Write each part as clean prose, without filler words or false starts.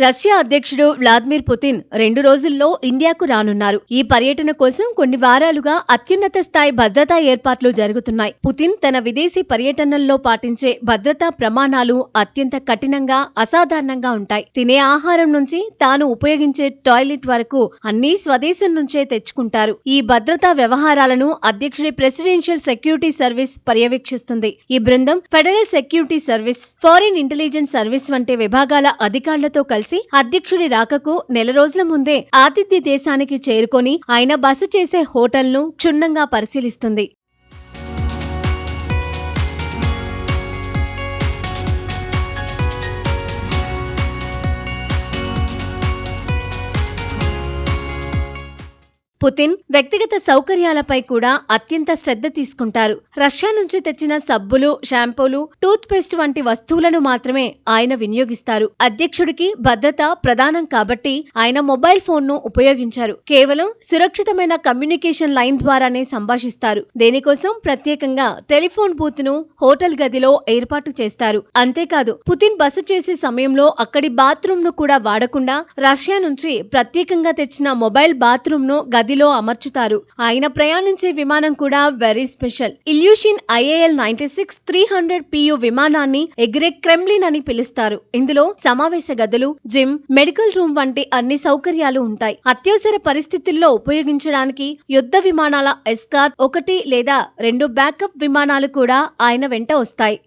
Russia అధ్యక్షుడు Vladimir Putin 2 రోజుల్లో ఇండియాకు రానున్నారు. ఈ పర్యటన కోసం కొన్ని వారాలుగా అత్యున్నత స్థాయి భద్రతా ఏర్పాట్లు జరుగుతున్నాయి. పుతిన్ తన విదేశీ పర్యటనల్లో పాటించే భద్రతా ప్రమాణాలు అత్యంత కఠినంగా, అసాధారణంగా ఉంటాయి. తినే ఆహారం నుంచి తాను ఉపయోగించే టాయిలెట్ వరకు అన్నీ స్వదేశం నుంచే తెచ్చుకుంటారు. ఈ భద్రతా వ్యవహారాలను అధ్యక్షుడి ప్రెసిడెన్షియల్ సెక్యూరిటీ సర్వీస్ పర్యవేక్షిస్తుంది. ఈ బృందం federal security service, foreign intelligence service వంటి విభాగాల అధికారులతో కలిసి అధ్యక్షుడి రాకకు నెల రోజుల ముందే ఆతిథ్య దేశానికి చేరుకొని ఆయన బస చేసే హోటల్ను క్షుణ్ణంగా పరిశీలిస్తుంది. పుతిన్ వ్యక్తిగత సౌకర్యాలపై కూడా అత్యంత శ్రద్ధ తీసుకుంటారు. రష్యా నుంచి తెచ్చిన సబ్బులు, షాంపూలు, టూత్ పేస్ట్ వంటి వస్తువులను మాత్రమే ఆయన వినియోగిస్తారు. అధ్యక్షుడికి భద్రత ప్రధానం కాబట్టి ఆయన మొబైల్ ఫోన్ను ఉపయోగించారు. కేవలం సురక్షితమైన కమ్యూనికేషన్ లైన్ ద్వారానే సంభాషిస్తారు. దేనికోసం ప్రత్యేకంగా టెలిఫోన్ బూత్ ను హోటల్ గదిలో ఏర్పాటు చేస్తారు. అంతేకాదు, పుతిన్ బస చేసే సమయంలో అక్కడి బాత్రూమ్ ను కూడా వాడకుండా రష్యా నుంచి ప్రత్యేకంగా తెచ్చిన మొబైల్ బాత్రూమ్ ను గదిలో అమర్చుతారు. ఆయన ప్రయాణించే విమానం కూడా వెరీ స్పెషల్. ఇల్యూషిన్ IAL-96-300 PU విమానాన్ని ఎగిరే క్రెమ్లిన్ అని పిలుస్తారు. ఇందులో సమావేశ గదులు, జిమ్, మెడికల్ రూమ్ వంటి అన్ని సౌకర్యాలు ఉంటాయి. అత్యవసర పరిస్థితుల్లో ఉపయోగించడానికి యుద్ధ విమానాల ఎస్కార్ట్ 1 లేదా 2 బ్యాకప్ విమానాలు కూడా ఆయన వెంట వస్తాయి.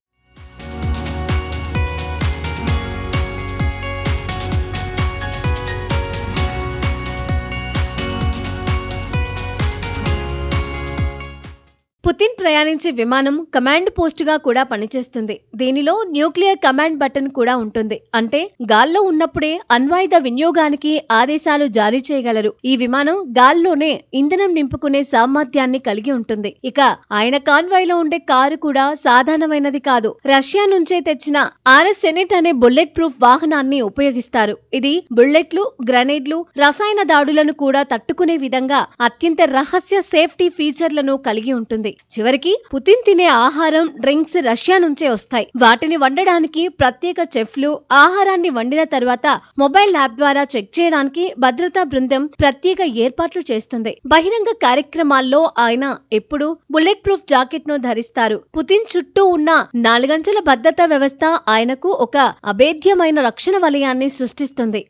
పుతిన్ ప్రయాణించే విమానం కమాండ్ పోస్టుగా కూడా పనిచేస్తుంది. దీనిలో న్యూక్లియర్ కమాండ్ బటన్ కూడా ఉంటుంది. అంటే గాల్లో ఉన్నప్పుడే అణ్వాయుధ వినియోగానికి ఆదేశాలు జారీ చేయగలరు. ఈ విమానం గాల్లోనే ఇంధనం నింపుకునే సామర్థ్యాన్ని కలిగి ఉంటుంది. ఇక ఆయన కాన్వాయ్ లో ఉండే కారు కూడా సాధారణమైనది కాదు. రష్యా నుంచే తెచ్చిన RS సెనెట్ అనే బుల్లెట్ ప్రూఫ్ వాహనాన్ని ఉపయోగిస్తారు. ఇది బుల్లెట్లు, గ్రెనేడ్లు, రసాయన దాడులను కూడా తట్టుకునే విధంగా అత్యంత రహస్య సేఫ్టీ ఫీచర్లను కలిగి ఉంటుంది. చివరికి పుతిన్ తినే ఆహారం, డ్రింక్స్ రష్యా నుంచే వస్తాయి. వాటిని వండడానికి ప్రత్యేక చెఫ్లు ఆహారాన్ని వండిన తర్వాత మొబైల్ యాప్ ద్వారా చెక్ చేయడానికి భద్రతా బృందం ప్రత్యేక ఏర్పాట్లు చేస్తుంది. బహిరంగ కార్యక్రమాల్లో ఆయన ఎప్పుడూ బుల్లెట్ ప్రూఫ్ జాకెట్ ను ధరిస్తారు. పుతిన్ చుట్టూ ఉన్న 4 అంచెల భద్రతా వ్యవస్థ ఆయనకు ఒక అభేద్యమైన రక్షణ వలయాన్ని సృష్టిస్తుంది.